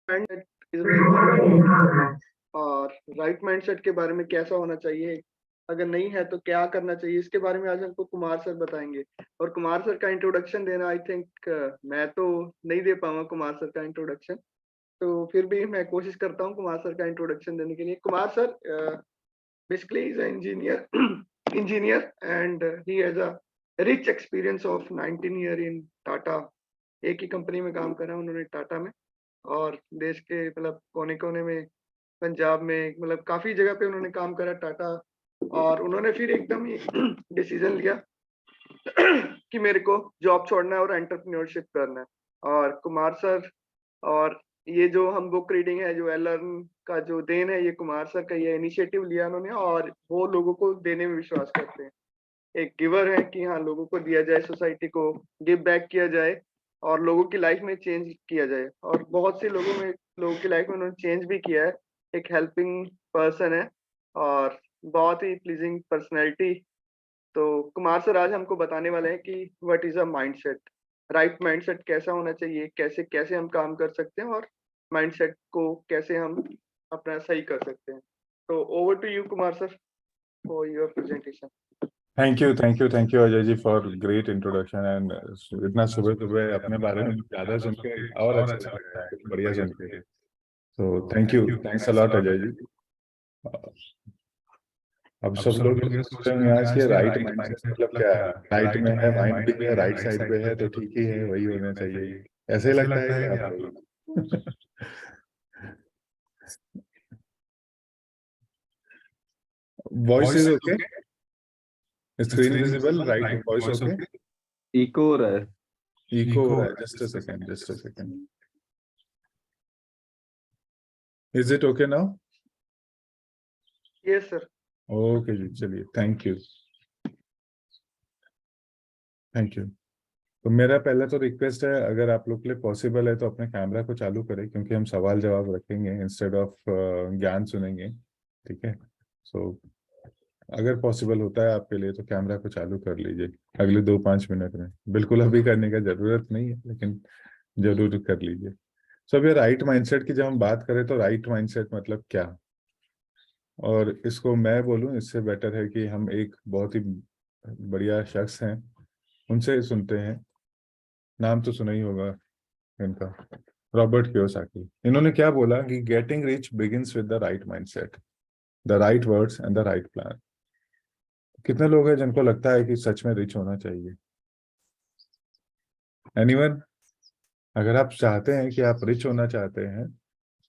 Mindset is very important. और right mindset के बारे में कैसा होना चाहिए, अगर नहीं है तो क्या करना चाहिए, इसके बारे में आज हमको कुमार सर बताएंगे। और कुमार सर का इंट्रोडक्शन देना, आई थिंक मैं तो नहीं दे पाऊंगा कुमार सर का इंट्रोडक्शन, तो फिर भी मैं कोशिश करता हूँ कुमार सर का इंट्रोडक्शन देने के लिए। Kumar sir basically is an engineer and he has a rich experience of 19 year in Tata. एक ही कंपनी में काम करा उन्होंने टाटा में, और देश के मतलब कोने कोने में, पंजाब में, मतलब काफी जगह पे उन्होंने काम करा टाटा। और उन्होंने फिर एकदम ही डिसीजन लिया कि मेरे को जॉब छोड़ना है और एंटरप्रेन्योरशिप करना है। और कुमार सर, और ये जो हम बुक रीडिंग है, जो एलर्न का जो देन है, ये कुमार सर का ये इनिशिएटिव लिया उन्होंने, और वो लोगों को देने में विश्वास करते हैं। एक गिवर है कि हाँ, लोगों को दिया जाए, सोसाइटी को गिव बैक किया जाए और लोगों की लाइफ में चेंज किया जाए। और बहुत से लोगों की लाइफ में उन्होंने चेंज भी किया है। एक हेल्पिंग पर्सन है और बहुत ही प्लीजिंग पर्सनैलिटी। तो कुमार सर आज हमको बताने वाले हैं कि what is a mindset, right mindset कैसा होना चाहिए, कैसे कैसे हम काम कर सकते हैं, और माइंडसेट को कैसे हम अपना सही कर सकते हैं। तो over to you Kumar sir for your presentation. Thank you Ajay ji for great introduction. And इतना सुबह सुबह अपने बारे में ज्यादा सुन के और अच्छा लग रहा है, बढ़िया सुन के। तो thanks a lot Ajay ji. अब सब लोग ये सोच रहे हैं आज के राइट माइंडसेट मतलब क्या है, राइट में है, माइंड भी है, राइट साइड पे है तो ठीक ही है, वही होना चाहिए, ऐसे ही लगता है क्या आप लोगों को? Voice is okay, screen visible, right, voice okay. Echo हो रहा है। इको हो रहा है, just a second. Is it okay now? Yes sir. Okay जी, चलिए, थैंक यू। तो मेरा पहले तो रिक्वेस्ट है, अगर आप लोग के लिए पॉसिबल है तो अपने कैमरा को चालू करें, क्योंकि हम सवाल जवाब रखेंगे इंस्टेड ऑफ ज्ञान सुनेंगे, ठीक है? सो अगर पॉसिबल होता है आपके लिए तो कैमरा को चालू कर लीजिए अगले 2-5 मिनट में। बिल्कुल अभी करने का जरूरत नहीं है, लेकिन जरूर कर लीजिए। सो अभी राइट माइंडसेट की जब हम बात करें तो राइट माइंडसेट मतलब क्या, और इसको मैं बोलूं इससे बेटर है कि हम एक बहुत ही बढ़िया शख्स हैं उनसे सुनते हैं। नाम तो सुना ही होगा इनका, रॉबर्ट कियोसाकी। इन्होंने क्या बोला कि getting rich begins with the right mindset, the right words and the right plan. कितने लोग हैं जिनको लगता है कि सच में रिच होना चाहिए? एनीवन? अगर आप चाहते हैं कि आप रिच होना चाहते हैं,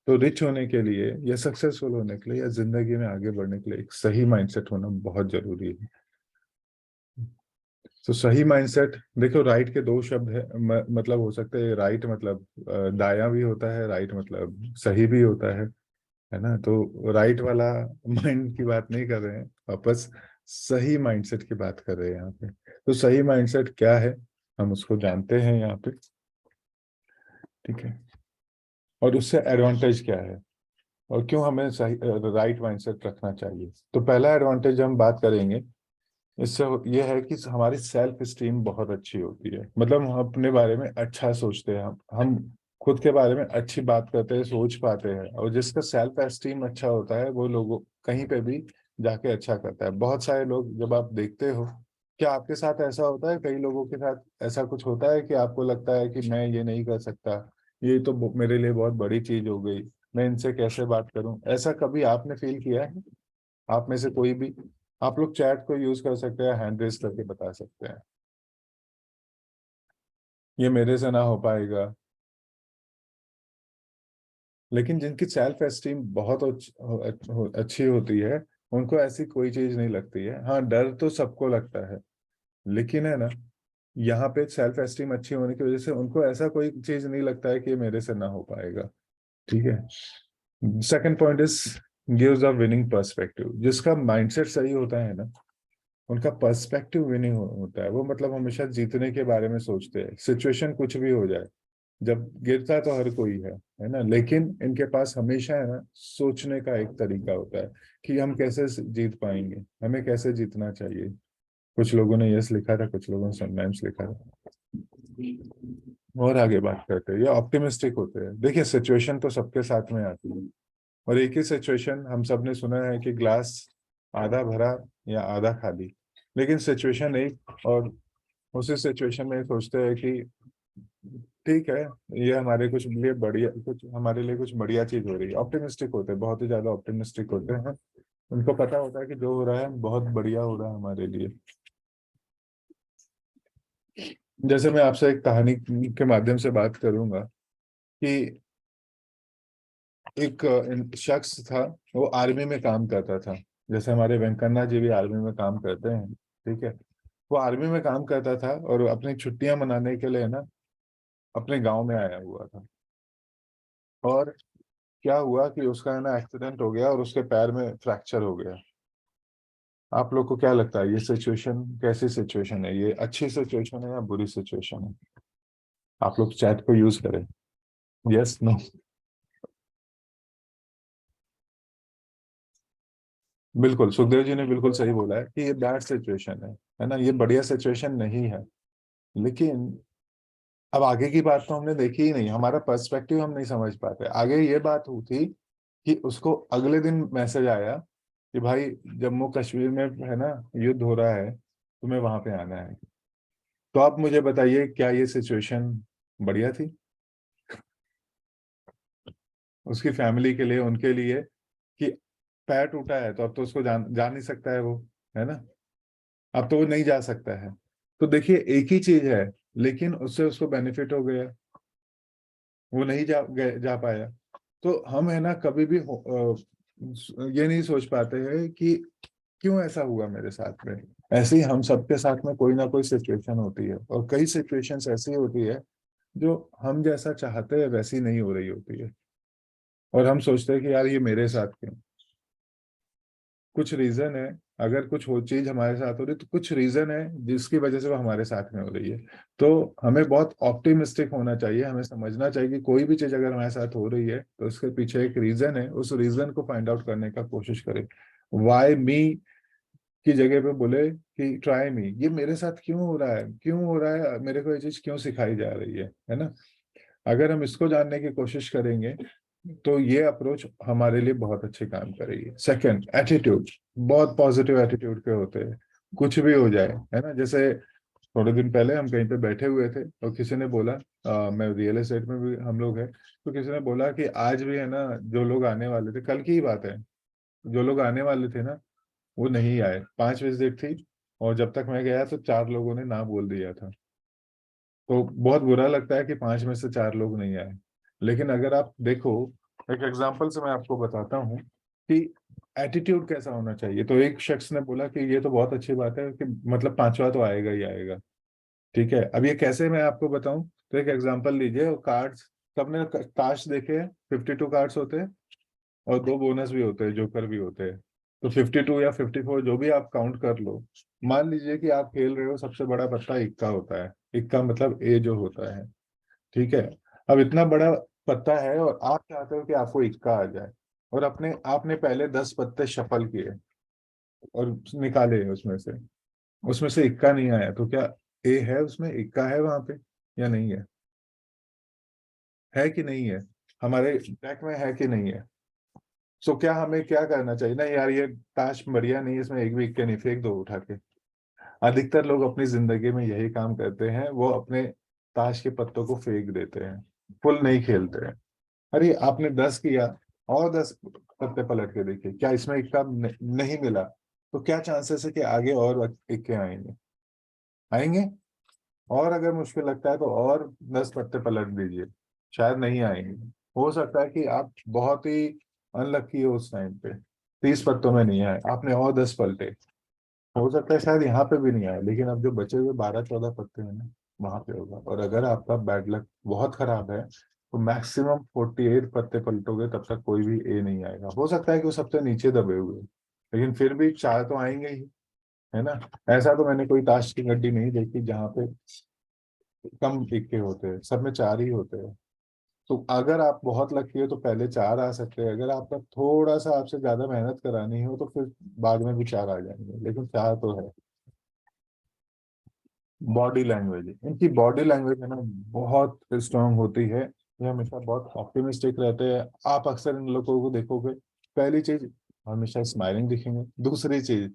तो रिच होने के लिए या सक्सेसफुल होने के लिए या जिंदगी में आगे बढ़ने के लिए एक सही माइंडसेट होना बहुत जरूरी है। तो सही माइंडसेट, देखो राइट के दो शब्द है, मतलब हो सकते हैं। राइट मतलब दायां भी होता है, राइट मतलब सही भी होता है ना? तो राइट वाला माइंड की बात नहीं कर रहे हैं, वापस सही माइंडसेट की बात कर रहे हैं यहाँ पे। तो सही माइंडसेट क्या है, हम उसको जानते हैं यहाँ पे, ठीक है? और उससे एडवांटेज क्या है, और क्यों हमें सही राइट माइंडसेट रखना चाहिए। तो पहला एडवांटेज हम बात करेंगे, इससे ये है कि हमारी सेल्फ स्टीम बहुत अच्छी होती है। मतलब हम अपने बारे में अच्छा सोचते हैं, हम खुद के बारे में अच्छी बात करते हैं, सोच पाते हैं। और जिसका सेल्फ एस्टीम अच्छा होता है वो लोगों कहीं पे भी जाके अच्छा करता है। बहुत सारे लोग जब आप देखते हो, क्या आपके साथ ऐसा होता है, कई लोगों के साथ ऐसा कुछ होता है कि आपको लगता है कि मैं ये नहीं कर सकता, ये तो मेरे लिए बहुत बड़ी चीज हो गई, मैं इनसे कैसे बात करूं? ऐसा कभी आपने फील किया है? आप में से कोई भी, आप लोग चैट को यूज कर सकते हैं, हैंड रेस करके बता सकते हैं ये मेरे से ना हो पाएगा। लेकिन जिनकी सेल्फ एस्टीम बहुत अच्छी होती है, उनको ऐसी कोई चीज नहीं लगती है। हाँ, डर तो सबको लगता है, लेकिन है ना, यहाँ पे सेल्फ एस्टीम अच्छी होने की वजह से उनको ऐसा कोई चीज नहीं लगता है कि ये मेरे से ना हो पाएगा, ठीक है? Second point is gives a winning perspective. जिसका माइंडसेट सही होता है ना, उनका पर्सपेक्टिव विनिंग होता है। वो मतलब हमेशा जीतने के बारे में सोचते हैं, सिचुएशन कुछ भी हो जाए। जब गिरता तो हर कोई है ना, लेकिन इनके पास हमेशा है ना सोचने का एक तरीका होता है कि हम कैसे जीत पाएंगे, हमें कैसे जीतना चाहिए। कुछ लोगों ने यस लिखा था, कुछ लोगों ने समटाइम्स लिखा था। और आगे बात करते हैं, ये ऑप्टिमिस्टिक होते हैं। देखिए सिचुएशन तो सबके साथ में आती है, और एक ही सिचुएशन हम सब ने सुना है कि ग्लास आधा भरा या आधा खाली, लेकिन सिचुएशन एक, और उसी सिचुएशन में सोचते हैं कि ठीक है, ये हमारे कुछ लिए बढ़िया, कुछ हमारे लिए कुछ बढ़िया चीज हो रही है। ऑप्टिमिस्टिक होते हैं, बहुत ही ज्यादा ऑप्टिमिस्टिक होते हैं। उनको पता होता है कि जो हो रहा है बहुत बढ़िया हो रहा है हमारे लिए। जैसे मैं आपसे एक कहानी के माध्यम से बात करूंगा कि एक शख्स था, वो आर्मी में काम करता था। जैसे हमारे वेंकन्ना जी भी आर्मी में काम करते हैं, ठीक है। वो आर्मी में काम करता था और अपनी छुट्टियां मनाने के लिए ना अपने गांव में आया हुआ था। और क्या हुआ कि उसका है ना एक्सीडेंट हो गया और उसके पैर में फ्रैक्चर हो गया। आप लोग को क्या लगता है ये सिचुएशन कैसी सिचुएशन है? ये अच्छी सिचुएशन है या बुरी सिचुएशन है? आप लोग चैट को यूज करें, यस नो। बिल्कुल, सुखदेव जी ने बिल्कुल सही बोला है कि ये बैड सिचुएशन है ना, ये बढ़िया सिचुएशन नहीं है। लेकिन अब आगे की बात तो हमने देखी ही नहीं, हमारा पर्सपेक्टिव हम नहीं समझ पाते। आगे ये बात हुई थी कि उसको अगले दिन मैसेज आया कि भाई जम्मू कश्मीर में है ना युद्ध हो रहा है, तुम्हें वहां पे आना है। तो आप मुझे बताइए, क्या ये सिचुएशन बढ़िया थी उसकी फैमिली के लिए, उनके लिए? कि पैर टूटा है तो अब तो उसको जा नहीं सकता है वो, है ना, अब तो वो नहीं जा सकता है। तो देखिए एक ही चीज है, लेकिन उससे उसको बेनिफिट हो गया, वो नहीं जा पाया। तो हम है ना कभी भी ये नहीं सोच पाते हैं कि क्यों ऐसा हुआ मेरे साथ में। ऐसे ही हम सबके साथ में कोई ना कोई सिचुएशन होती है, और कई सिचुएशंस ऐसी होती है जो हम जैसा चाहते हैं वैसी नहीं हो रही होती है, और हम सोचते हैं कि यार ये मेरे साथ क्यों। कुछ रीजन है, अगर कुछ हो चीज हमारे साथ हो रही है तो कुछ रीजन है जिसकी वजह से वो हमारे साथ में हो रही है। तो हमें बहुत ऑप्टिमिस्टिक होना चाहिए, हमें समझना चाहिए कि कोई भी चीज अगर हमारे साथ हो रही है तो उसके पीछे एक रीजन है, उस रीजन को फाइंड आउट करने का कोशिश करें। वाई मी की जगह पे बोले कि ट्राई मी, ये मेरे साथ क्यों हो रहा है, क्यों हो रहा है, मेरे को ये चीज क्यों सिखाई जा रही है ना। अगर हम इसको जानने की कोशिश करेंगे तो ये अप्रोच हमारे लिए बहुत अच्छे काम करेगी। Second, attitude. बहुत पॉजिटिव एटीट्यूड के होते हैं, कुछ भी हो जाए, है ना। जैसे थोड़े दिन पहले हम कहीं पे बैठे हुए थे और किसी ने बोला, मैं रियल एस्टेट में भी हम लोग हैं, तो किसी ने बोला कि आज भी है ना जो लोग आने वाले थे, कल की ही बात है, जो लोग आने वाले थे ना वो नहीं आए। 5 विजिट थी और जब तक मैं गया तो 4 लोगों ने ना बोल दिया था। तो बहुत बुरा लगता है कि 5 में से 4 लोग नहीं आए। लेकिन अगर आप देखो, एक एग्जांपल से मैं आपको बताता हूँ कि एटीट्यूड कैसा होना चाहिए। तो एक शख्स ने बोला कि ये तो बहुत अच्छी बात है कि मतलब 5वां तो आएगा ही आएगा। ठीक है, अब ये कैसे मैं आपको बताऊं। तो एक एग्जांपल लीजिए, और कार्ड्स, सबने ताश देखे हैं, 52 कार्ड्स होते हैं और 2 बोनस भी होते हैं, जोकर भी होते हैं। तो 52 या 54 जो भी आप काउंट कर लो। मान लीजिए कि आप खेल रहे हो, सबसे बड़ा पत्ता इक्का होता है, इक्का मतलब ए जो होता है, ठीक है। अब इतना बड़ा पत्ता है और आप चाहते हो कि आपको इक्का आ जाए, और अपने आपने पहले 10 पत्ते शफल किए और निकाले उसमें से इक्का नहीं आया, तो क्या ए है उसमें, इक्का है वहां पे या नहीं है कि नहीं है? हमारे डेक में है कि नहीं है? सो क्या हमें क्या करना चाहिए ना, यार ये ताश बढ़िया नहीं है, इसमें एक भी इक्के नहीं, फेंक दो उठा के। अधिकतर लोग अपनी जिंदगी में यही काम करते हैं, वो अपने ताश के पत्तों को फेंक देते हैं, फुल नहीं खेलते हैं। अरे आपने 10 किया, और 10 पत्ते पलट के देखिए, क्या इसमें इक्का नहीं मिला? तो क्या चांसेस है कि आगे और इक्के आएंगे? आएंगे। और अगर मुश्किल लगता है तो और 10 पत्ते पलट दीजिए, शायद नहीं आएंगे। हो सकता है कि आप बहुत ही अनलकी हो उस टाइम पे, 30 पत्तों में नहीं आए, आपने और 10 पलटे, हो सकता है शायद यहाँ पे भी नहीं आए, लेकिन अब जो बचे हुए 12-14 पत्ते हैं ना, वहां पे होगा। और अगर आपका बैड लक बहुत खराब है तो मैक्सिमम 48 पत्ते पलटोगे, तब तक कोई भी ए नहीं आएगा। हो सकता है कि वो सबसे नीचे दबे हुए, लेकिन फिर भी 4 तो आएंगे ही, है ना। ऐसा तो मैंने कोई ताश की गड्डी नहीं देखी जहाँ पे कम इक्के होते हैं, सब में 4 ही होते हैं। तो अगर आप बहुत लकी हो तो पहले 4 आ सकते हैं, अगर आपका थोड़ा सा आपसे ज्यादा मेहनत करानी हो तो फिर बाद में भी 4 आ जाएंगे, लेकिन 4 तो है। बॉडी लैंग्वेज, इनकी बॉडी लैंग्वेज है ना बहुत स्ट्रांग होती है। ये हमेशा बहुत ऑप्टिमिस्टिक रहते हैं। आप अक्सर इन लोगों को देखोगे, पहली चीज हमेशा स्माइलिंग दिखेंगे। दूसरी चीज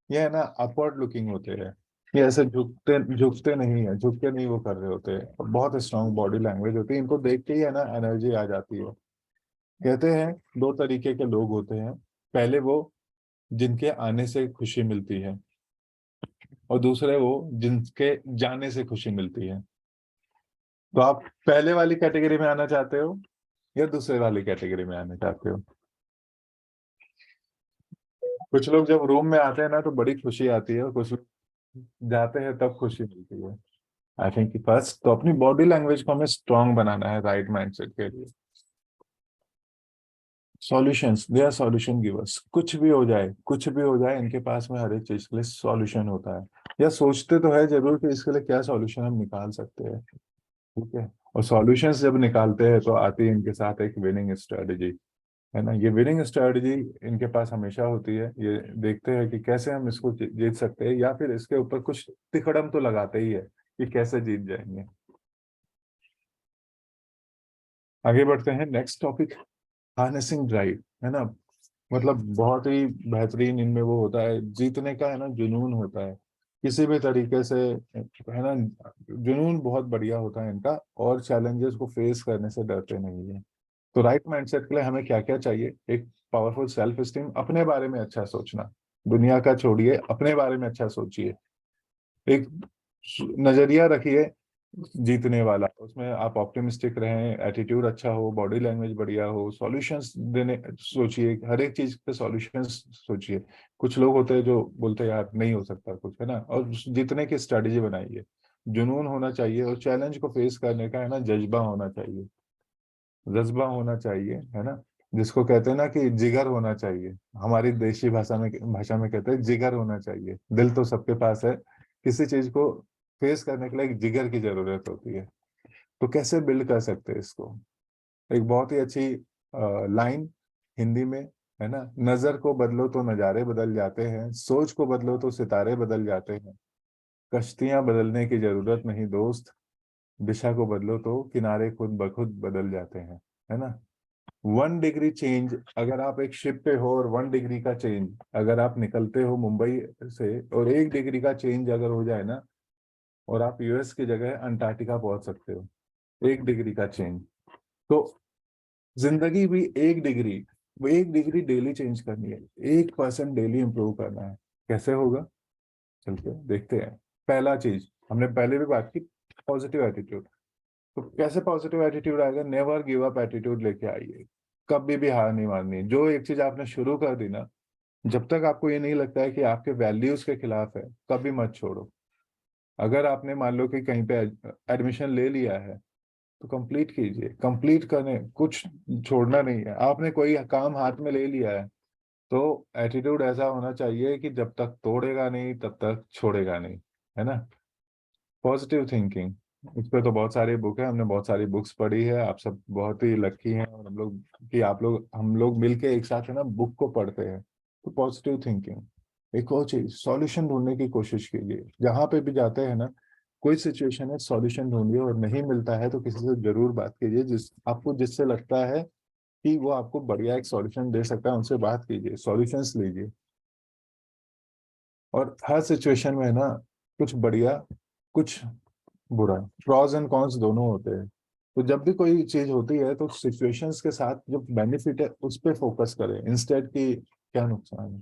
ये है ना अपवर्ड लुकिंग होते हैं, ये ऐसे झुकते झुकते नहीं है, झुक के नहीं वो कर रहे होते हैं। और बहुत स्ट्रांग बॉडी लैंग्वेज होती है, इनको देख के ही है ना एनर्जी आ जाती है। कहते हैं दो तरीके के लोग होते हैं, पहले वो जिनके आने से खुशी मिलती है, और दूसरे वो जिनके जाने से खुशी मिलती है। तो आप पहले वाली कैटेगरी में आना चाहते हो या दूसरे वाली कैटेगरी में आना चाहते हो? कुछ लोग जब रूम में आते हैं ना तो बड़ी खुशी आती है, और कुछ लोग जाते हैं तब खुशी मिलती है। आई थिंक फर्स्ट तो अपनी बॉडी लैंग्वेज को हमें स्ट्रांग बनाना है राइट माइंडसेट के लिए। Solutions, they are solution givers. कुछ भी हो जाए, कुछ भी हो जाए, इनके पास में हर एक चीज के लिए सॉल्यूशन होता है, या सोचते तो है जरूर कि इसके लिए क्या सॉल्यूशन हम निकाल सकते हैं। ठीक है, और सॉल्यूशंस जब निकालते हैं तो आती है इनके साथ एक विनिंग स्ट्रेटजी, है ना। ये विनिंग स्ट्रेटजी इनके पास हमेशा होती है। ये देखते हैं कि कैसे हम इसको जीत सकते हैं, या फिर इसके ऊपर कुछ तिकड़म तो लगाते ही है कि कैसे जीत जाएंगे। आगे बढ़ते हैं, नेक्स्ट टॉपिक, हार्नेसिंग ड्राइव, है ना। मतलब बहुत ही बेहतरीन इनमें वो होता है, जीतने का है ना जुनून होता है किसी भी तरीके से, है ना। जुनून बहुत बढ़िया होता है इनका, और चैलेंजेस को फेस करने से डरते नहीं है। तो राइट माइंडसेट के लिए हमें क्या क्या चाहिए? एक पावरफुल सेल्फ स्टीम, अपने बारे में अच्छा सोचना, दुनिया का छोड़िए, अपने बारे में अच्छा सोचिए। एक नजरिया रखिए जीतने वाला, उसमें आप ऑप्टिमिस्टिक रहें, एटीट्यूड अच्छा हो, बॉडी लैंग्वेज बढ़िया हो, सॉल्यूशंस देने सोचिए, हर एक चीज के सॉल्यूशंस सोचिए। कुछ लोग होते हैं जो बोलते हैं यार नहीं हो सकता कुछ, है ना, और जीतने की स्ट्रेटेजी बनाइए। जुनून होना चाहिए, और चैलेंज को फेस करने का है ना जज्बा होना चाहिए, जज्बा होना चाहिए, है ना। जिसको कहते हैं ना कि जिगर होना चाहिए, हमारी देशी भाषा में कहते हैं जिगर होना चाहिए। दिल तो सबके पास है, किसी चीज को फेस करने के लिए एक जिगर की जरूरत होती है। तो कैसे बिल्ड कर सकते हैं इसको? एक बहुत ही अच्छी लाइन हिंदी में, है ना, नजर को बदलो तो नजारे बदल जाते हैं, सोच को बदलो तो सितारे बदल जाते हैं, कश्तियां बदलने की जरूरत नहीं दोस्त, दिशा को बदलो तो किनारे खुद ब खुद बदल जाते हैं, है ना। 1 डिग्री चेंज, अगर आप एक शिप पे हो और 1 डिग्री का चेंज, अगर आप निकलते हो मुंबई से और 1 डिग्री का चेंज अगर हो जाए ना, और आप यूएस की जगह अंटार्कटिका पहुंच सकते हो, 1 डिग्री का चेंज। तो जिंदगी भी 1 डिग्री, वो 1 डिग्री डेली चेंज करनी है, 1% डेली इंप्रूव करना है। कैसे होगा, चलते हैं देखते हैं। पहला चीज हमने पहले भी बात की, पॉजिटिव एटीट्यूड। तो कैसे पॉजिटिव एटीट्यूड आएगा? नेवर गिव अप एटीट्यूड लेके आइए, कभी भी हार नहीं माननी। जो एक चीज आपने शुरू कर दी ना, जब तक आपको ये नहीं लगता है कि आपके वैल्यूज के खिलाफ है, कभी मत छोड़ो। अगर आपने मान लो कि कहीं पे एडमिशन ले लिया है, तो कंप्लीट कीजिए, कंप्लीट करने, कुछ छोड़ना नहीं है। आपने कोई काम हाथ में ले लिया है, तो एटीट्यूड ऐसा होना चाहिए कि जब तक तोड़ेगा नहीं तब तक छोड़ेगा नहीं, है ना। पॉजिटिव थिंकिंग, इस पे तो बहुत सारी बुक है, हमने बहुत सारी बुक्स पढ़ी है। आप सब बहुत ही लकी हैं, और हम लोग कि आप लोग, हम लोग मिलके एक साथ है ना बुक को पढ़ते हैं। तो पॉजिटिव थिंकिंग। एक और चीज, सॉल्यूशन ढूंढने की कोशिश कीजिए, जहां पे भी जाते हैं ना, कोई सिचुएशन है, सॉल्यूशन ढूंढिए, और नहीं मिलता है तो किसी से जरूर बात कीजिए, जिससे लगता है कि वो आपको बढ़िया एक सॉल्यूशन दे सकता है, उनसे बात कीजिए, सॉल्यूशंस लीजिए। और हर सिचुएशन में है ना कुछ बढ़िया, कुछ बुरा, प्रॉज एंड कॉन्स दोनों होते हैं। तो जब भी कोई चीज होती है तो सिचुएशंस के साथ जो बेनिफिट है उस पर फोकस करें, इंस्टेड की क्या नुकसान है।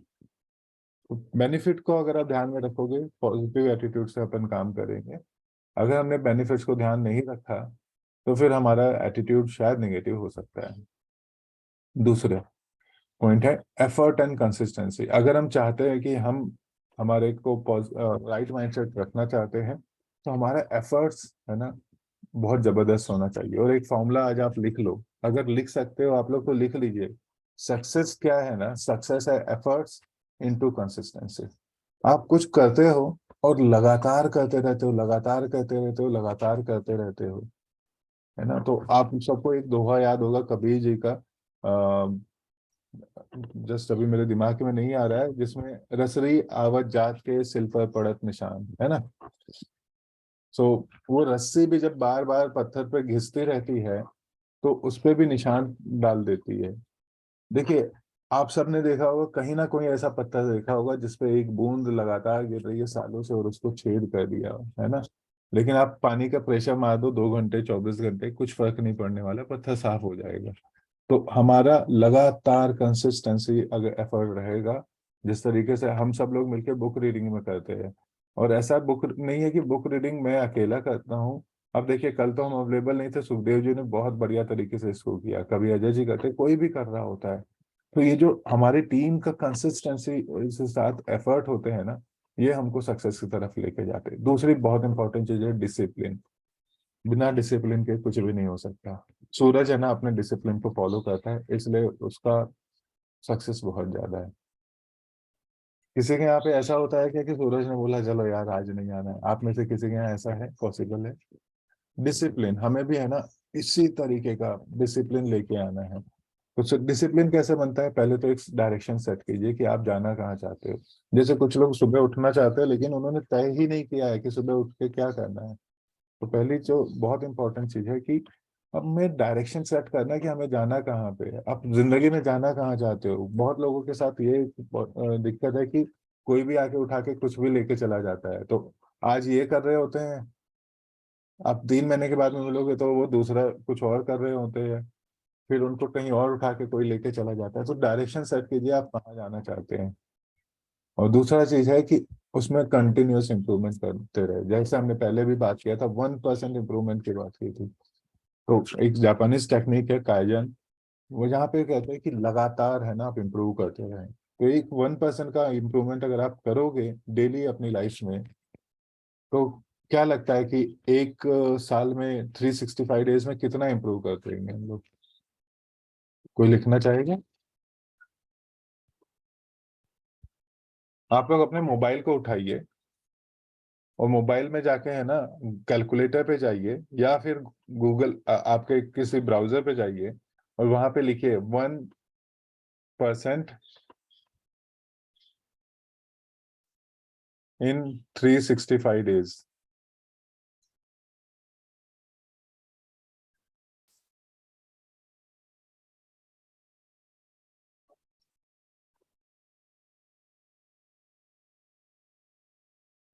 तो बेनिफिट को अगर आप ध्यान में रखोगे, पॉजिटिव एटीट्यूड से अपन काम करेंगे। अगर हमने बेनिफिट्स को ध्यान नहीं रखा, तो फिर हमारा एटीट्यूड शायद नेगेटिव हो सकता है। दूसरा पॉइंट है एफर्ट एंड कंसिस्टेंसी। अगर हम चाहते हैं कि हम हमारे को राइट माइंडसेट रखना चाहते हैं, तो हमारा एफर्ट्स है ना बहुत जबरदस्त होना चाहिए। और एक फॉर्मूला आज आप लिख लो, अगर लिख सकते हो आप लोग तो लिख लीजिए। सक्सेस क्या है ना, सक्सेस है एफर्ट्स इनटू कंसिस्टेंसी। आप कुछ करते हो और लगातार करते रहते हो, लगातार करते रहते हो, लगातार करते रहते हो, है ना। तो आप सबको एक दोहा याद होगा कबीर जी का, जस्ट अभी मेरे दिमाग में नहीं आ रहा है, जिसमें रसरी आवत जात के सिल पर पड़त निशान, है ना। सो वो रस्सी भी जब बार बार पत्थर पे घिसती रहती है तो उस पे भी निशान डाल देती है। देखिए, आप सबने देखा होगा, कहीं ना कोई ऐसा पत्थर देखा होगा जिसपे एक बूंद लगातार गिर रही है सालों से और उसको छेद कर दिया हो, है ना। लेकिन आप पानी का प्रेशर मार दो 2 घंटे 24 घंटे, कुछ फर्क नहीं पड़ने वाला, पत्थर साफ हो जाएगा। तो हमारा लगातार कंसिस्टेंसी अगर एफर्ट रहेगा, जिस तरीके से हम सब लोग मिलकर बुक रीडिंग में करते हैं, और ऐसा बुक नहीं है कि बुक रीडिंग मैं अकेला करता हूँ। अब देखिए, कल तो हम अवेलेबल नहीं थे, सुखदेव जी ने बहुत बढ़िया तरीके से इसको किया, कभी अजय जी करते, कोई भी कर रहा होता है। तो ये जो हमारी टीम का कंसिस्टेंसी के साथ एफर्ट होते हैं ना, ये हमको सक्सेस की तरफ लेके जाते हैं। दूसरी बहुत इंपॉर्टेंट चीज है डिसिप्लिन। बिना डिसिप्लिन के कुछ भी नहीं हो सकता। सूरज है ना, अपने डिसिप्लिन को फॉलो करता है, इसलिए उसका सक्सेस बहुत ज्यादा है। किसी के यहाँ पे ऐसा होता है क्या कि सूरज ने बोला चलो यार आज नहीं आना है? आप में से किसी के यहाँ ऐसा है? पॉसिबल है? डिसिप्लिन हमें भी है ना, इसी तरीके का डिसिप्लिन लेके आना है। तो डिसिप्लिन कैसे बनता है? पहले तो एक डायरेक्शन सेट कीजिए कि आप जाना कहाँ चाहते हो। जैसे कुछ लोग सुबह उठना चाहते हैं लेकिन उन्होंने तय ही नहीं किया है कि सुबह उठ के क्या करना है। तो पहली जो बहुत इंपॉर्टेंट चीज है कि हमें डायरेक्शन सेट करना है कि हमें जाना कहाँ पे है। आप जिंदगी में जाना कहाँ चाहते हो? बहुत लोगों के साथ ये दिक्कत है कि कोई भी आके उठा के कुछ भी लेके चला जाता है। तो आज ये कर रहे होते हैं, आप 3 महीने के बाद में मिलोगे तो वो दूसरा कुछ और कर रहे होते हैं, फिर उनको कहीं और उठा के कोई लेके चला जाता है। तो डायरेक्शन सेट कीजिए आप कहाँ जाना चाहते हैं। और दूसरा चीज है कि उसमें कंटिन्यूअस इंप्रूवमेंट करते रहे। जैसे हमने पहले भी बात किया था, 1% इंप्रूवमेंट की बात की थी। तो एक जापानीज टेक्निक है काइजन, वो यहाँ पे कहते हैं कि लगातार है ना आप इम्प्रूव करते रहें। तो एक 1% का इम्प्रूवमेंट अगर आप करोगे डेली अपनी लाइफ में, तो क्या लगता है कि एक साल में 365 डेज में कितना इम्प्रूव करते रहेंगे हम लोग? कोई लिखना चाहेगा? आप लोग अपने मोबाइल को उठाइए और मोबाइल में जाके है ना कैलकुलेटर पे जाइए, या फिर गूगल आपके किसी ब्राउजर पे जाइए और वहां पे लिखिए 1% इन 365 डेज।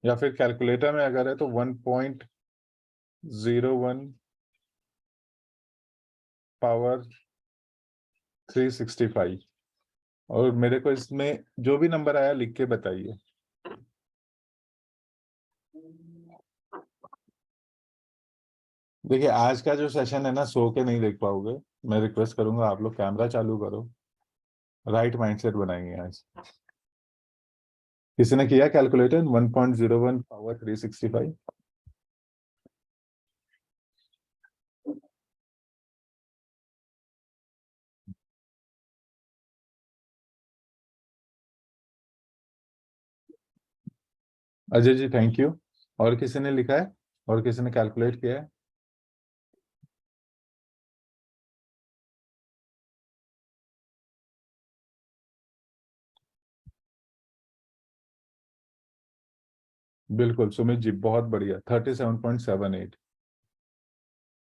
या फिर कैलकुलेटर में अगर है तो 1.01 पावर 365। और मेरे को इसमें जो भी नंबर आया लिख के बताइए। देखिए, आज का जो सेशन है ना, सो के नहीं देख पाओगे। मैं रिक्वेस्ट करूंगा आप लोग कैमरा चालू करो, राइट माइंडसेट बनाएंगे आज। किसी ने किया calculator 1.01 power 365? Ajay ji thank you. और किसी ने लिखा है? और किसी ने कैलकुलेट किया है? बिल्कुल सुमित जी, बहुत बढ़िया, 37.78।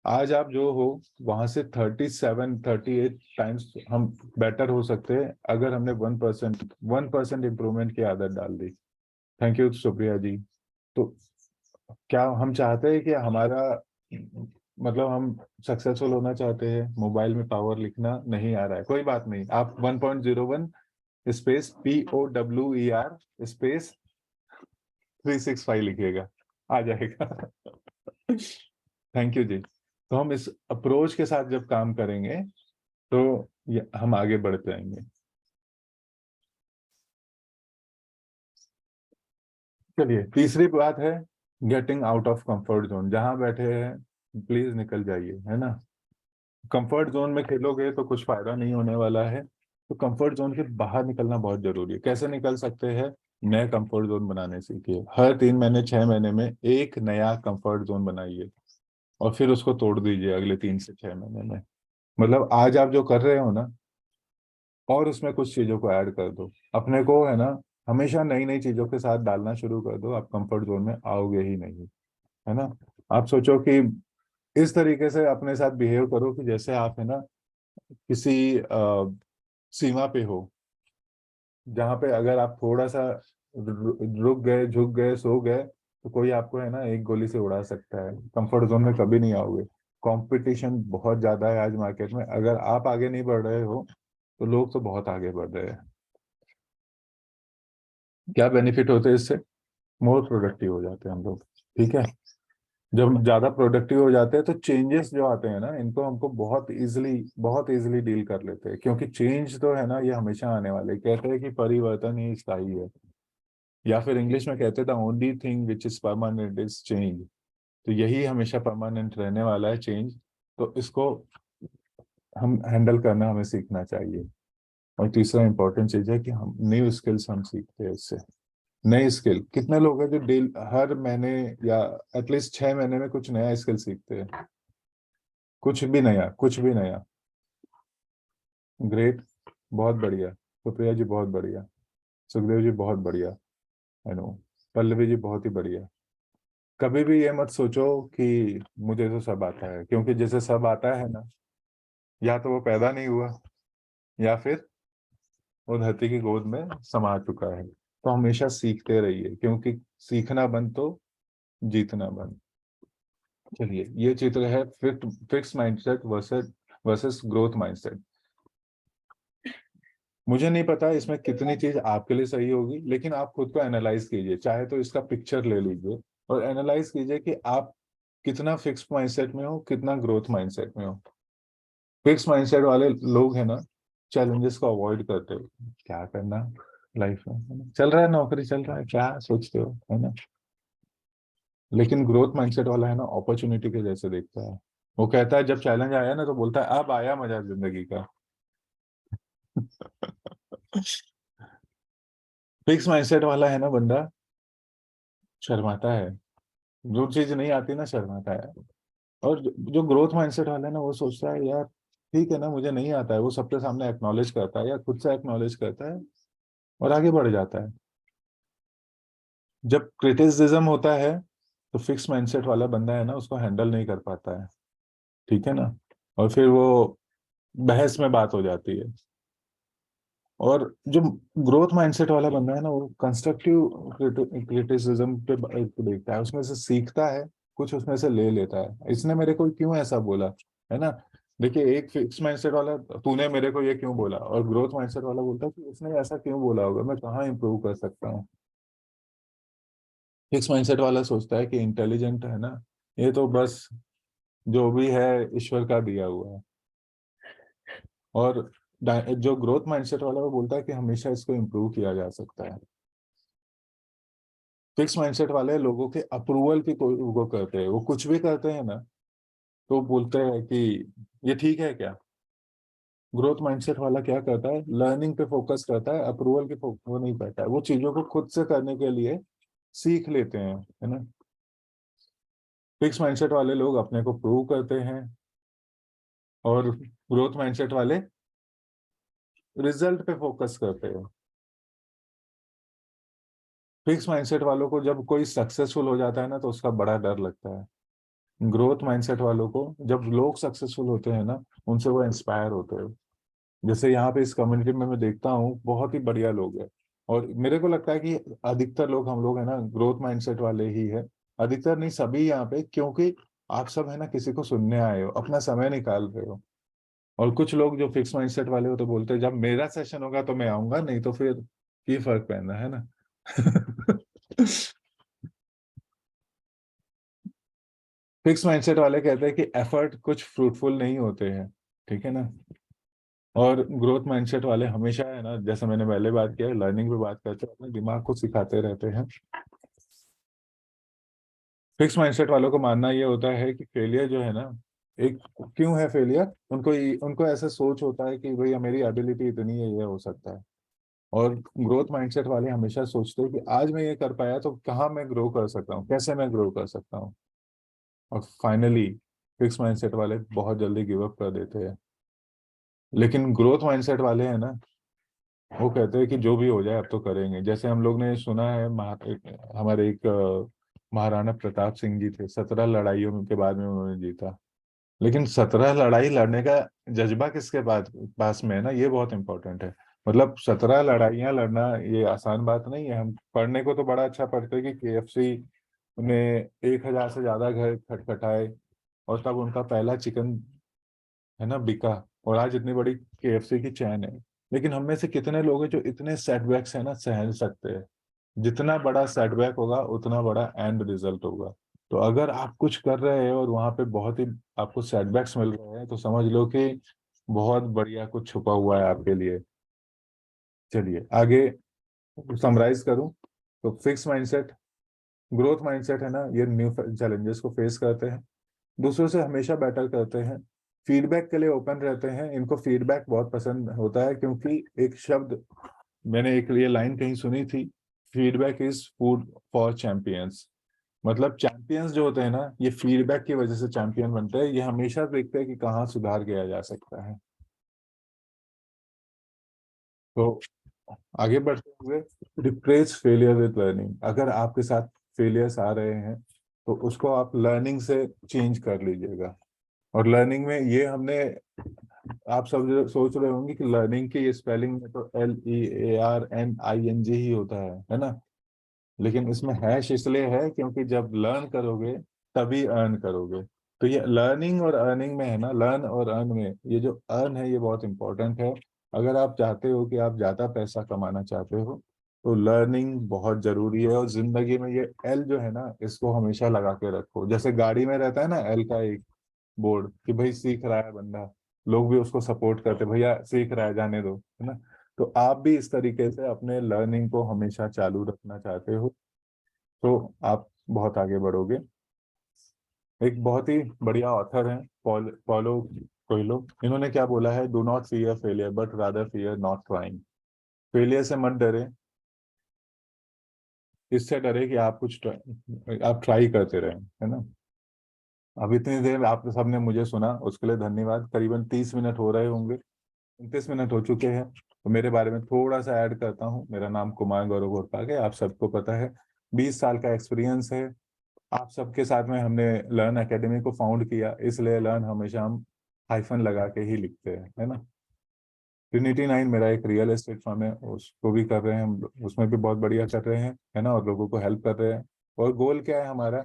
आज आप जो हो वहां से 37-38 टाइम्स हम बेटर हो सकते हैं अगर हमने 1% इम्प्रूवमेंट की आदत डाल दी। थैंक यू सुप्रिया जी। तो क्या हम चाहते हैं कि हमारा मतलब हम सक्सेसफुल होना चाहते हैं? मोबाइल में पावर लिखना नहीं आ रहा है, कोई बात नहीं, आप 1.01 स्पेस POWER स्पेस 365 लिखिएगा, आ जाएगा। थैंक यू जी। तो हम इस अप्रोच के साथ जब काम करेंगे तो हम आगे बढ़ते जाएंगे। चलिए, तीसरी बात है getting out of comfort zone. जहां बैठे हैं प्लीज निकल जाइए, है ना। कंफर्ट जोन में खेलोगे तो कुछ फायदा नहीं होने वाला है। तो कंफर्ट जोन के बाहर निकलना बहुत जरूरी है। कैसे निकल सकते हैं? नया कंफर्ट जोन बनाने सीखिए। हर 3 महीने 6 महीने में एक नया कंफर्ट जोन बनाइए और फिर उसको तोड़ दीजिए अगले 3 से 6 महीने में। मतलब आज आप जो कर रहे हो ना, और उसमें कुछ चीजों को ऐड कर दो। अपने को है ना हमेशा नई नई चीजों के साथ डालना शुरू कर दो, आप कंफर्ट जोन में आओगे ही नहीं, है ना। आप सोचो कि इस तरीके से अपने साथ बिहेव करो कि जैसे आप है ना किसी सीमा पे हो, जहाँ पे अगर आप थोड़ा सा रुक गए, झुक गए, सो गए, तो कोई आपको है ना एक गोली से उड़ा सकता है। कंफर्ट जोन में कभी नहीं आओगे। कंपटीशन बहुत ज्यादा है आज मार्केट में। अगर आप आगे नहीं बढ़ रहे हो तो लोग तो बहुत आगे बढ़ रहे हैं। क्या बेनिफिट होते हैं इससे? मोर प्रोडक्टिव हो जाते हैं हम लोग। ठीक है। जब हम ज्यादा प्रोडक्टिव हो जाते हैं तो चेंजेस जो आते हैं ना, इनको हमको बहुत इजीली डील कर लेते हैं, क्योंकि चेंज तो है ना ये हमेशा आने वाले। कहते हैं कि परिवर्तन ही स्थायी है, या फिर इंग्लिश में कहते हैं the only thing which is permanent is change. तो यही हमेशा परमानेंट रहने वाला है, चेंज। तो इसको हम हैंडल करना हमें सीखना चाहिए। और तीसरा इंपॉर्टेंट चीज है कि हम न्यू स्किल्स हम सीखते हैं इससे। नई स्किल, कितने लोग हैं जो हर महीने या एटलीस्ट 6 महीने में कुछ नया स्किल सीखते हैं? कुछ भी नया, कुछ भी नया। ग्रेट, बहुत बढ़िया। सुप्रिया जी बहुत बढ़िया। सुखदेव जी बहुत बढ़िया। I know. पल्लवी जी बहुत ही बढ़िया। कभी भी ये मत सोचो कि मुझे तो सब आता है, क्योंकि जैसे सब आता है ना, या तो वो पैदा नहीं हुआ या फिर वो धरती की गोद में समा चुका है। तो हमेशा सीखते रहिए, क्योंकि सीखना बंद तो जीतना बंद। चलिए, ये चित्र है fix mindset versus versus growth mindset. मुझे नहीं पता इसमें कितनी चीज आपके लिए सही होगी, लेकिन आप खुद को एनालाइज कीजिए। चाहे तो इसका पिक्चर ले लीजिए और एनालाइज कीजिए कि आप कितना फिक्स माइंडसेट में हो, कितना ग्रोथ माइंडसेट में हो। फिक्स माइंडसेट वाले लोग हैं ना, चैलेंजेस को अवॉइड करते हो। क्या करना लाइफ में, है ना? चल रहा है, नौकरी चल रहा है, क्या सोचते हो, है ना? लेकिन ग्रोथ माइंडसेट वाला है ना, अपॉर्चुनिटी के जैसे देखता है। वो कहता है जब चैलेंज आया ना तो बोलता है अब आया मजा जिंदगी का। फिक्स माइंडसेट वाला है ना बंदा, शर्माता है। जो चीज नहीं आती ना, शर्माता है। और जो ग्रोथ माइंडसेट वाला है ना, वो सोचता है यार ठीक है ना, मुझे नहीं आता है। वो सबके सामने एक्नॉलेज करता है या खुद से एक्नॉलेज करता है और आगे बढ़ जाता है। जब क्रिटिसिज्म होता है तो फिक्स माइंडसेट वाला बंदा है ना, उसको हैंडल नहीं कर पाता है। ठीक है ना? और फिर वो बहस में बात हो जाती है। और जो ग्रोथ माइंडसेट वाला बंदा है ना, वो कंस्ट्रक्टिव क्रिटिसिज्म पे देखता है, उसमें से सीखता है, कुछ उसमें से ले लेता है। इसने मेरे को क्यों ऐसा बोला, है ना? देखिए, एक फिक्स माइंडसेट वाला, तूने मेरे को ये क्यों बोला, और ग्रोथ माइंडसेट वाला बोलता है कि उसने ऐसा क्यों बोला होगा, मैं कहाँ इंप्रूव कर सकता हूँ। फिक्स माइंडसेट वाला सोचता है कि इंटेलिजेंट है ना, ये तो बस जो भी है ईश्वर का दिया हुआ है। और जो ग्रोथ माइंडसेट वाला वो बोलता है कि हमेशा इसको इम्प्रूव किया जा सकता है। फिक्स माइंडसेट वाले लोगों के अप्रूवल की कोई वो करते हैं, वो कुछ भी करते हैं ना तो बोलते हैं कि ये ठीक है क्या। ग्रोथ माइंडसेट वाला क्या करता है, लर्निंग पे फोकस करता है, अप्रूवल के वो नहीं करता है। वो चीजों को खुद से करने के लिए सीख लेते हैं, है ना? फिक्स माइंडसेट वाले लोग अपने को प्रूव करते हैं, और ग्रोथ माइंडसेट वाले रिजल्ट पे फोकस करते हैं। फिक्स माइंडसेट वालों को जब कोई सक्सेसफुल हो जाता है ना तो उसका बड़ा डर लगता है। ग्रोथ माइंडसेट वालों को जब लोग सक्सेसफुल होते हैं ना, उनसे वो इंस्पायर होते हैं। जैसे यहाँ पे इस कम्युनिटी में मैं देखता हूँ बहुत ही बढ़िया लोग हैं, और मेरे को लगता है कि अधिकतर लोग हम लोग है ना ग्रोथ माइंडसेट वाले ही है। अधिकतर नहीं, सभी यहाँ पे, क्योंकि आप सब है ना किसी को सुनने आए हो, अपना समय निकाल रहे हो। और कुछ लोग जो फिक्स माइंडसेट वाले हो तो बोलते हैं जब मेरा सेशन होगा तो मैं आऊंगा, नहीं तो फिर ये फर्क पड़ना है ना। फिक्स माइंडसेट वाले कहते हैं कि एफर्ट कुछ फ्रूटफुल नहीं होते हैं। ठीक है ना? और ग्रोथ माइंडसेट वाले हमेशा है ना, जैसे मैंने पहले बात किया, लर्निंग पे बात करते हैं, अपने दिमाग को सिखाते रहते हैं। फिक्स माइंडसेट वालों को मानना ये होता है कि फेलियर जो है ना, एक, क्यों है फेलियर, उनको ऐसा सोच होता है कि भैया मेरी एबिलिटी इतनी है, ये हो सकता है। और ग्रोथ माइंडसेट वाले हमेशा सोचते हैं कि आज मैं ये कर पाया तो कहाँ मैं ग्रो कर सकता हूँ, कैसे मैं ग्रो कर सकता हूँ। और फाइनली फिक्स माइंडसेट वाले बहुत जल्दी गिव अप कर देते हैं। लेकिन ग्रोथ माइंडसेट वाले हैं ना, वो कहते हैं कि जो भी हो जाए अब तो करेंगे। जैसे हम लोग ने सुना है, हमारे एक महाराणा प्रताप सिंह जी थे, 17 लड़ाइयों के बाद में उन्होंने जीता। लेकिन 17 लड़ाई लड़ने का जज्बा किसके पास में है ना, ये बहुत इंपॉर्टेंट है। मतलब 17 लड़ाइयां लड़ना ये आसान बात नहीं है। हम पढ़ने को तो बड़ा अच्छा पढ़ते हैं कि केएफसी ने 1000 से ज्यादा घर खटखटाए और तब उनका पहला चिकन है ना बिका, और आज इतनी बड़ी केएफसी की चैन है। लेकिन हम में से कितने लोग हैं जो इतने सेटबैक्स है ना सहन सकते हैं। जितना बड़ा सेटबैक होगा उतना बड़ा एंड रिजल्ट होगा। तो अगर आप कुछ कर रहे हैं और वहां पे बहुत ही आपको सेटबैक्स मिल रहे हैं, तो समझ लो कि बहुत बढ़िया कुछ छुपा हुआ है आपके लिए। चलिए आगे समराइज करूं तो फिक्स माइंडसेट, ग्रोथ माइंडसेट है ना, ये न्यू चैलेंजेस को फेस करते हैं, दूसरों से हमेशा बेटर करते हैं, फीडबैक के लिए ओपन रहते हैं। इनको फीडबैक बहुत पसंद होता है, क्योंकि एक शब्द मैंने एक ये लाइन कहीं सुनी थी, feedback is food for champions. मतलब चैंपियंस जो होते हैं ना, ये फीडबैक की वजह से चैंपियन बनते हैं। ये हमेशा देखते हैं कि कहाँ सुधार किया जा सकता है। तो आगे बढ़ते हुए, रिप्लेस फेलियर विद लर्निंग। अगर आपके साथ फेलियर्स आ रहे हैं तो उसको आप लर्निंग से चेंज कर लीजिएगा। और लर्निंग में ये हमने, आप सब जो सोच रहे होंगे कि लर्निंग की स्पेलिंग में तो LEARNING ही होता है ना। लेकिन इसमें हैश इसलिए है क्योंकि जब लर्न करोगे तभी अर्न करोगे। तो ये लर्निंग और अर्निंग में है ना, लर्न और अर्न में ये जो अर्न है ये बहुत इंपॉर्टेंट है। अगर आप चाहते हो कि आप ज्यादा पैसा कमाना चाहते हो तो लर्निंग बहुत जरूरी है। और जिंदगी में ये एल जो है ना, इसको हमेशा लगा के रखो। जैसे गाड़ी में रहता है ना एल का एक बोर्ड कि भाई सीख रहा है बंदा, लोग भी उसको सपोर्ट करते, भैया सीख रहा है जाने दो, है ना। तो आप भी इस तरीके से अपने लर्निंग को हमेशा चालू रखना चाहते हो तो आप बहुत आगे बढ़ोगे। एक बहुत ही बढ़िया ऑथर हैं पॉलो कोयलो, इन्होंने क्या बोला है, do not fear failure but rather fear not trying. Failure से मत डरे, इससे डरे कि आप आप ट्राई करते रहें, है ना। अब इतनी देर आप सबने मुझे सुना उसके लिए धन्यवाद। करीबन 30 मिनट हो रहे होंगे, 29 मिनट हो चुके हैं। तो मेरे बारे में थोड़ा सा ऐड करता हूँ। मेरा नाम कुमार गौरव घोरपाल है, आप सबको पता है। 20 साल का एक्सपीरियंस है। आप सबके साथ में हमने लर्न एकेडमी को फाउंड किया, इसलिए लर्न हमेशा हम हाइफन लगा के ही लिखते हैं, है ना। ट्रिनिटी 9 मेरा एक रियल एस्टेट फर्म है, उसको भी कर रहे हैं हम, उसमें भी बहुत बढ़िया कर रहे हैं, है ना, और लोगों को हेल्प कर रहे हैं। और गोल क्या है हमारा,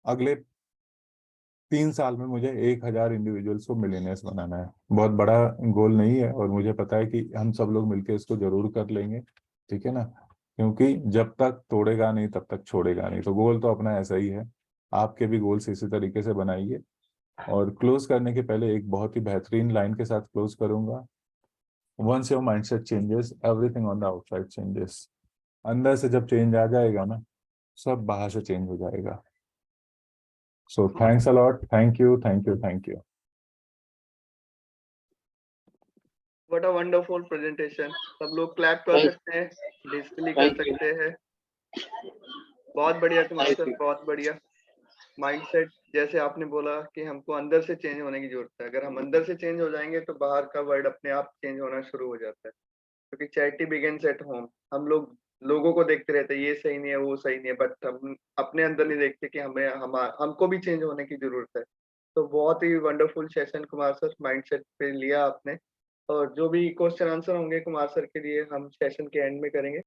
अगले 3 साल में मुझे 1000 इंडिविजुअल्स को मिलियनर्स बनाना है। बहुत बड़ा गोल नहीं है, और मुझे पता है कि हम सब लोग मिलकर इसको जरूर कर लेंगे, ठीक है ना। क्योंकि जब तक तोड़ेगा नहीं तब तक छोड़ेगा नहीं। तो गोल तो अपना ऐसा ही है, आपके भी गोल्स इसी तरीके से बनाइए। और क्लोज करने के पहले एक बहुत ही बेहतरीन लाइन के साथ क्लोज करूंगा। Once your mindset changes everything on the outside changes. अंदर से जब चेंज आ जाएगा ना, सब बाहर से चेंज हो जाएगा। So thanks a lot, thank you thank you thank you. What a wonderful presentation. सब लोग क्लैप कर सकते हैं, डिजिटली कर सकते हैं। बहुत बढ़िया कुमार सर, बहुत बढ़िया। माइंडसेट जैसे आपने बोला कि हमको अंदर से चेंज होने की जरूरत है। अगर हम अंदर से चेंज हो जाएंगे तो बाहर का वर्ल्ड अपने आप चेंज होना शुरू हो जाता है। क्योंकि चैरिटी बिगिंस एट होम। हम लोग लोगों को देखते रहते हैं, ये सही नहीं है वो सही नहीं है, बट हम अपने अंदर नहीं देखते कि हमको भी चेंज होने की जरूरत है। तो बहुत ही wonderful session Kumar sir, mindset पे लिया आपने। और जो भी क्वेश्चन आंसर होंगे कुमार सर के लिए हम सेशन के एंड में करेंगे।